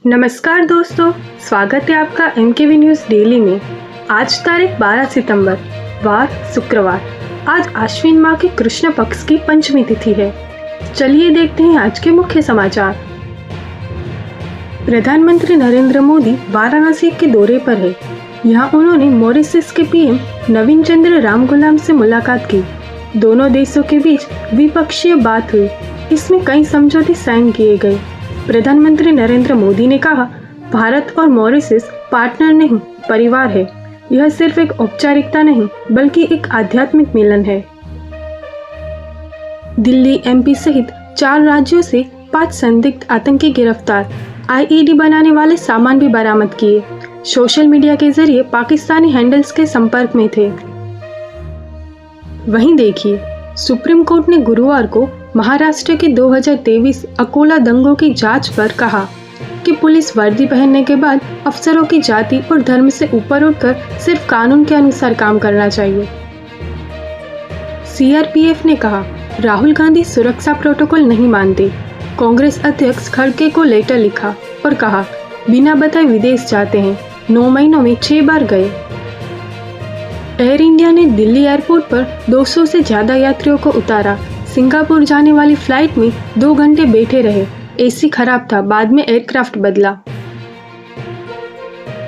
नमस्कार दोस्तों, स्वागत है आपका MKV न्यूज़ डेली में। आज तारीख 12 सितंबर, वार शुक्रवार। आज आश्विन माह के कृष्ण पक्ष की पंचमी तिथि है। चलिए देखते हैं आज के मुख्य समाचार। प्रधानमंत्री नरेंद्र मोदी वाराणसी के दौरे पर है। यहाँ उन्होंने मॉरिशस के PM नवीन चंद्र रामगुलाम से मुलाकात की। दोनों देशों के बीच द्विपक्षीय बात हुई। इसमें कई समझौते साइन किए गए। प्रधानमंत्री नरेंद्र मोदी ने कहा, भारत और मॉरिशस पार्टनर नहीं, परिवार है। यह सिर्फ एक औपचारिकता नहीं, बल्कि एक आध्यात्मिक मिलन है। दिल्ली MP सहित 4 राज्यों से 5 संदिग्ध आतंकी गिरफ्तार। IED बनाने वाले सामान भी बरामद किए। सोशल मीडिया के जरिए पाकिस्तानी हैंडल्स के संपर्क में थे। वहीं देखिए, सुप्रीम कोर्ट ने गुरुवार को महाराष्ट्र के 2023 अकोला दंगों की जांच पर कहा कि पुलिस वर्दी पहनने के बाद अफसरों की जाति और धर्म से ऊपर उठकर सिर्फ कानून के अनुसार काम करना चाहिए। CRPF ने कहा, राहुल गांधी सुरक्षा प्रोटोकॉल नहीं मानते। कांग्रेस अध्यक्ष खड़गे को लेटर लिखा और कहा, बिना बताए विदेश जाते हैं। 9 महीनों में 6 बार गए। एयर इंडिया ने दिल्ली एयरपोर्ट पर 200 से ज्यादा यात्रियों को उतारा। सिंगापुर जाने वाली फ्लाइट में 2 घंटे बैठे रहे। AC खराब था, बाद में एयरक्राफ्ट बदला।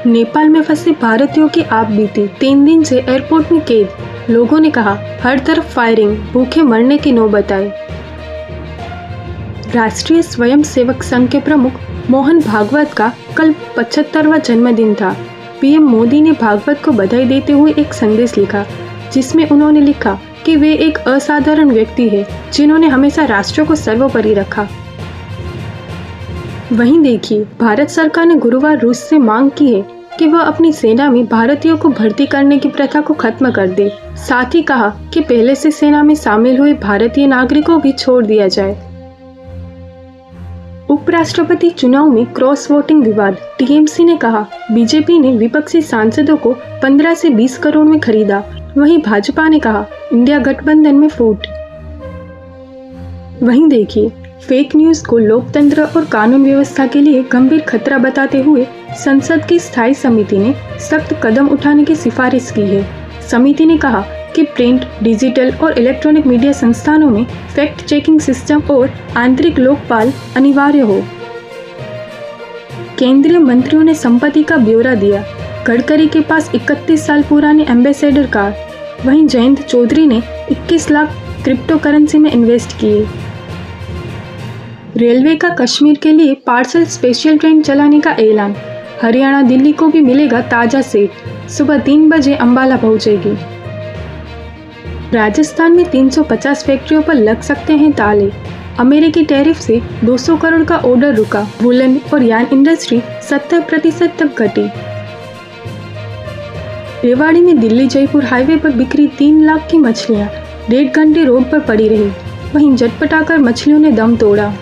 नेपाल में फंसे भारतीयों की आप बीती। 3 दिन से एयरपोर्ट में कैद। लोगों ने कहा, हर तरफ फायरिंग, भूखे मरने की नौबत आई। राष्ट्रीय स्वयंसेवक संघ के प्रमुख मोहन भागवत का कल 75वां जन्मदिन था। PM मोदी ने भागवत को बधाई देते हुए एक संदेश लिखा, जिसमें उन्होंने लिखा कि वे एक असाधारण व्यक्ति है, जिन्होंने हमेशा राष्ट्र को सर्वोपरि रखा। वहीं देखिए, भारत सरकार ने गुरुवार रूस से मांग की है कि वह अपनी सेना में भारतीयों को भर्ती करने की प्रथा को खत्म कर दे। साथ ही कहा कि पहले से सेना में शामिल हुए भारतीय नागरिकों भी छोड़ दिया जाए। उपराष्ट्रपति चुनाव में क्रॉस वोटिंग विवाद। TMC ने कहा, बीजेपी ने विपक्षी सांसदों को 15 से 20 करोड़ में खरीदा। वहीं भाजपा ने कहा, इंडिया गठबंधन में फूट। वहीं देखिए, फेक न्यूज को लोकतंत्र और कानून व्यवस्था के लिए गंभीर खतरा बताते हुए संसद की स्थायी समिति ने सख्त कदम उठाने की सिफारिश की है। समिति ने कहा कि प्रिंट, डिजिटल और इलेक्ट्रॉनिक मीडिया संस्थानों में फैक्ट चेकिंग सिस्टम और आंतरिक लोकपाल अनिवार्य हो। केंद्रीय मंत्रियों ने संपत्ति का ब्यौरा दिया। गडकरी के पास 31 साल पुरानी एम्बेसडर कार। वहीं जयंत चौधरी ने 21 लाख क्रिप्टो करेंसी में इन्वेस्ट किए। रेलवे का कश्मीर के लिए पार्सल स्पेशल ट्रेन चलाने का ऐलान। हरियाणा दिल्ली को भी मिलेगा ताज़ा सेट। सुबह 3 बजे अंबाला पहुंचेगी। राजस्थान में 350 फैक्ट्रियों पर लग सकते हैं ताले। अमेरिकी टैरिफ से 200 करोड़ का ऑर्डर रुका। वुलन और यार्न इंडस्ट्री 70% तक घटी। रेवाड़ी में दिल्ली जयपुर हाईवे पर बिखरी 3 लाख की मछलियां 1.5 घंटे रोड पर पड़ी रही। वहीं झटपटाकर मछलियों ने दम तोड़ा।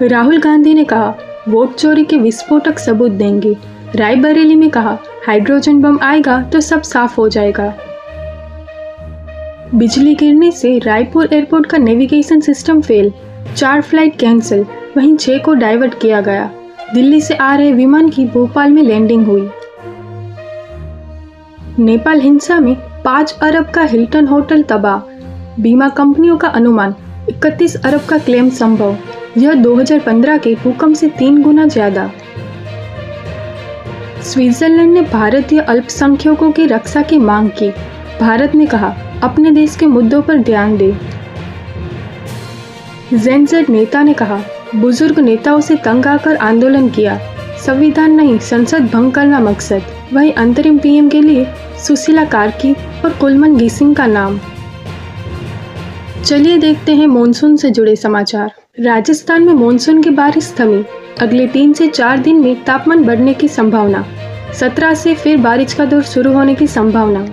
राहुल गांधी ने कहा, वोट चोरी के विस्फोटक सबूत देंगे। रायबरेली में कहा, हाइड्रोजन बम आएगा तो सब साफ हो जाएगा। बिजली गिरने से रायपुर एयरपोर्ट का navigation system fail. 4 flight cancel. वहीं 6 को डाइवर्ट किया गया। दिल्ली से आ रहे विमान की भोपाल में लैंडिंग हुई। नेपाल हिंसा में 5 अरब का हिल्टन होटल तबाह। बीमा कंपनियों का अनुमान 31 अरब का क्लेम संभव। यह 2015 के भूकंप से 3 गुना ज्यादा। स्विट्जरलैंड ने भारतीय अल्पसंख्यकों की रक्षा की मांग की। भारत ने कहा, अपने देश के मुद्दों पर ध्यान दे। जेनजेड नेता ने कहा, बुजुर्ग नेताओं से तंग आकर आंदोलन किया। संविधान नहीं, संसद भंग करना मकसद। वहीं अंतरिम PM के लिए सुशीला कार्की और कुलमन गिसिंग का नाम। चलिए देखते हैं मॉनसून से जुड़े समाचार। राजस्थान में मॉनसून की बारिश थमी। अगले 3 से 4 दिन में तापमान बढ़ने की संभावना। 17 से फिर बारिश का दौर शुरू होने की संभावना।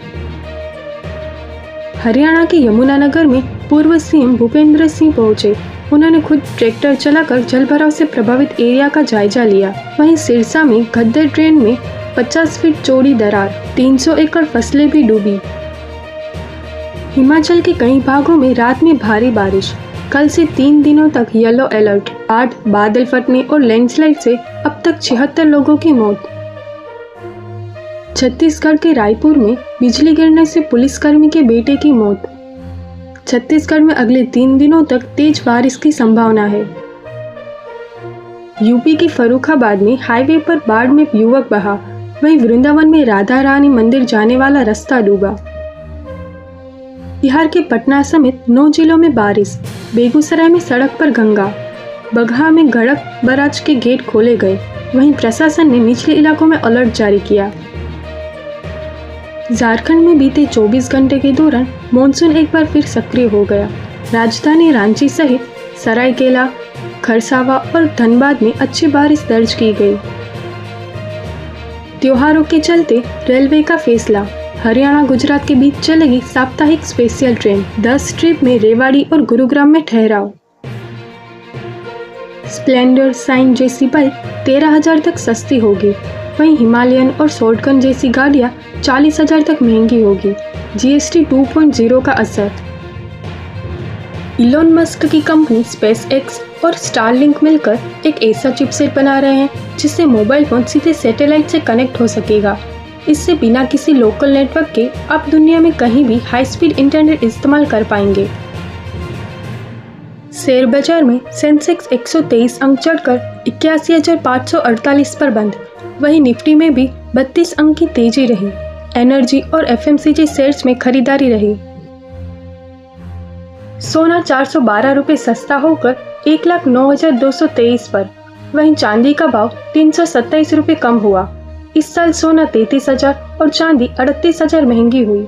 हरियाणा के यमुनानगर में पूर्व CM भूपेंद्र सिंह पहुंचे। उन्होंने खुद ट्रैक्टर चलाकर जलभराव से प्रभावित एरिया का जायजा लिया। वहीं सिरसा में गद्दर ट्रेन में 50 फीट चौड़ी दरार। 300 एकड़ फसलें भी डूबी। हिमाचल के कई भागों में रात में भारी बारिश। कल से 3 दिनों तक येलो अलर्ट, बाढ़, बादल फटने और लैंडस्लाइड से अब तक 76 लोगों की मौत। छत्तीसगढ़ के रायपुर में बिजली गिरने से पुलिसकर्मी के बेटे की मौत। छत्तीसगढ़ में अगले 3 दिनों तक तेज बारिश की संभावना है। यूपी के फर्रुखाबाद में हाईवे पर बाढ़ में युवक बहा, वहीं वृंदावन में राधा रानी मंदिर जाने वाला रास्ता डूबा। बिहार के पटना समेत 9 जिलों में बारिश, बेगूसराय में सड़क पर गंगा, बगहा में गड़क बराज के गेट खोले गए। वहीं प्रशासन ने निचले इलाकों में अलर्ट जारी किया। झारखंड में बीते 24 घंटे के दौरान मानसून एक बार फिर सक्रिय हो गया। राजधानी रांची सहित सरायकेला, खरसावा और धनबाद में अच्छी बारिश दर्ज की गई। त्योहारों के चलते रेलवे का फैसला, हरियाणा गुजरात के बीच चलेगी साप्ताहिक स्पेशल ट्रेन। 10 ट्रिप में रेवाड़ी और गुरुग्राम में ठहराव। स्प्लेंडर, साइन जैसी बाइक 13,000 तक सस्ती होगी, वहीं हिमालयन और शॉटगन जैसी गाड़ियां 40,000 तक महंगी होगी। जीएसटी 2.0 का असर। इलोन मस्क की कंपनी स्पेस एक्स और स्टारलिंक मिलकर एक ऐसा चिपसेट बना रहे हैं जिससे मोबाइल फोन सीधे सैटेलाइट से कनेक्ट हो सकेगा। इससे बिना किसी लोकल नेटवर्क के आप दुनिया में कहीं भी हाई स्पीड इंटरनेट इस्तेमाल कर पाएंगे। शेयर बाजार में सेंसेक्स 123 अंक चढ़कर 81,548 पर बंद। वहीं निफ्टी में भी 32 अंक की तेजी रही। एनर्जी और एफएमसीजी शेयर्स में खरीदारी रही। सोना 412 रुपये सस्ता होकर 1,09,223 पर। वहीं चांदी का भाव 327 रुपये कम हुआ। इस साल सोना 33,000 और चांदी 38,000 महंगी हुई।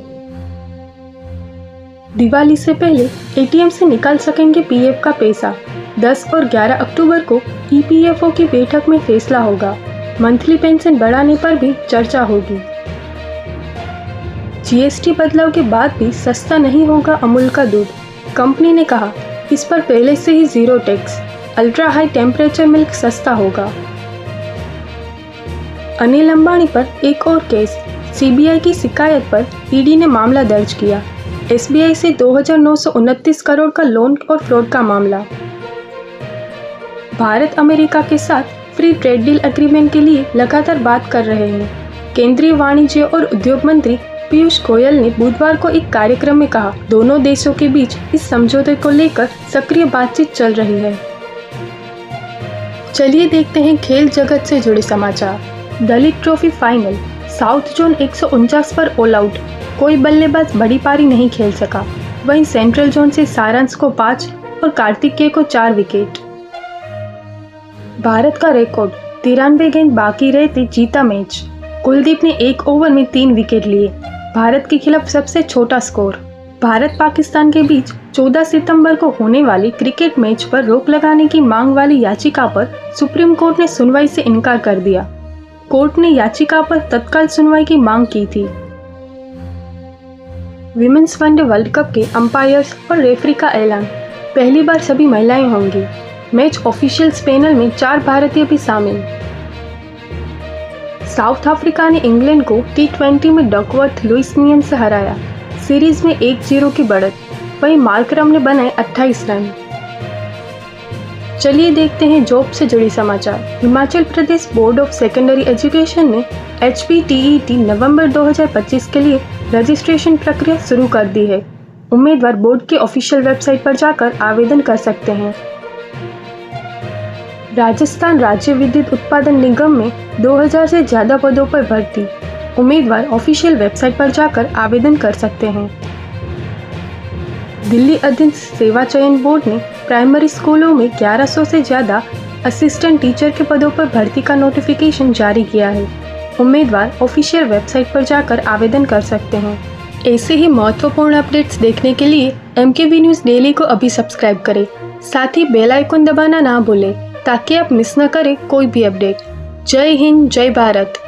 दिवाली से पहले एटीएम से निकाल सकेंगे पीएफ का पैसा। 10 और 11 अक्टूबर को ईपीएफओ की बैठक में फैसला होगा। मंथली पेंशन बढ़ाने पर भी चर्चा होगी। जीएसटी बदलाव के बाद भी सस्ता नहीं होगा अमूल का दूध। कंपनी ने कहा, इस पर पहले से ही 0 tax. Ultra high temperature milk सस्ता होगा। अनिल अंबानी पर एक और केस। सीबीआई की शिकायत पर ईडी ने मामला दर्ज किया। एसबीआई से 2,929 करोड़ का लोन और फ्रॉड का मामला। भारत अमेरिका के साथ फ्री ट्रेड डील एग्रीमेंट के लिए लगातार बात कर रहे हैं। केंद्रीय वाणिज्य और उद्योग मंत्री पीयूष गोयल ने बुधवार को एक कार्यक्रम में कहा, दोनों देशों के बीच इस समझौते को लेकर सक्रिय बातचीत चल रही है। चलिए देखते हैं खेल जगत से जुड़े समाचार। दलित ट्रॉफी फाइनल, साउथ जोन 149 पर ऑल आउट, कोई बल्लेबाज बड़ी पारी नहीं खेल सका। वहीं सेंट्रल जोन से सारांश को 5 और कार्तिकेय को 4 विकेट। भारत का रिकॉर्ड, 93 गेंद बाकी रहते जीता मैच। कुलदीप ने 1 ओवर में 3 विकेट लिए। भारत के खिलाफ सबसे छोटा स्कोर। भारत पाकिस्तान के बीच 14 सितंबर को होने वाली क्रिकेट मैच पर रोक लगाने की मांग वाली याचिका पर सुप्रीम कोर्ट ने सुनवाई से इनकार कर दिया। कोर्ट ने याचिका पर तत्काल सुनवाई की मांग की थी। विमेंस वनडे वर्ल्ड कप के अंपायर्स और रेफरी का ऐलान, पहली बार सभी महिलाएं होंगी। मैच ऑफिशियल्स पैनल में 4 भारतीय भी शामिल। साउथ अफ्रीका ने इंग्लैंड को T20 में डकवर्थ लुइस नियम से हराया। सीरीज में 1-0 की बढ़त। वहीं मार्करम ने बनाए 28 रन। चलिए देखते हैं जॉब से जुड़ी समाचार। Himachal Pradesh board of secondary education ने HPTET नवंबर 2025 के लिए रजिस्ट्रेशन प्रक्रिया शुरू कर दी है। उम्मीदवार बोर्ड के ऑफिशियल वेबसाइट पर जाकर आवेदन कर सकते हैं। राजस्थान राज्य विद्युत उत्पादन निगम में 2000 से ज्यादा पदों पर भर्ती। उम्मीदवार ऑफिशियल वेबसाइट पर जाकर आवेदन कर सकते हैं। दिल्ली अधीनस्थ सेवा चयन बोर्ड ने प्राइमरी स्कूलों में 1100 से ज्यादा असिस्टेंट टीचर के पदों पर भर्ती का नोटिफिकेशन जारी किया है। उम्मीदवार ऑफिशियल वेबसाइट पर जाकर आवेदन कर सकते हैं। ऐसे ही महत्वपूर्ण अपडेट्स देखने के लिए MKV न्यूज़ डेली को अभी सब्सक्राइब करें। साथ ही बेल आइकन दबाना ना भूलें ताकि आप मिस न करें कोई भी अपडेट। जय हिंद, जय भारत।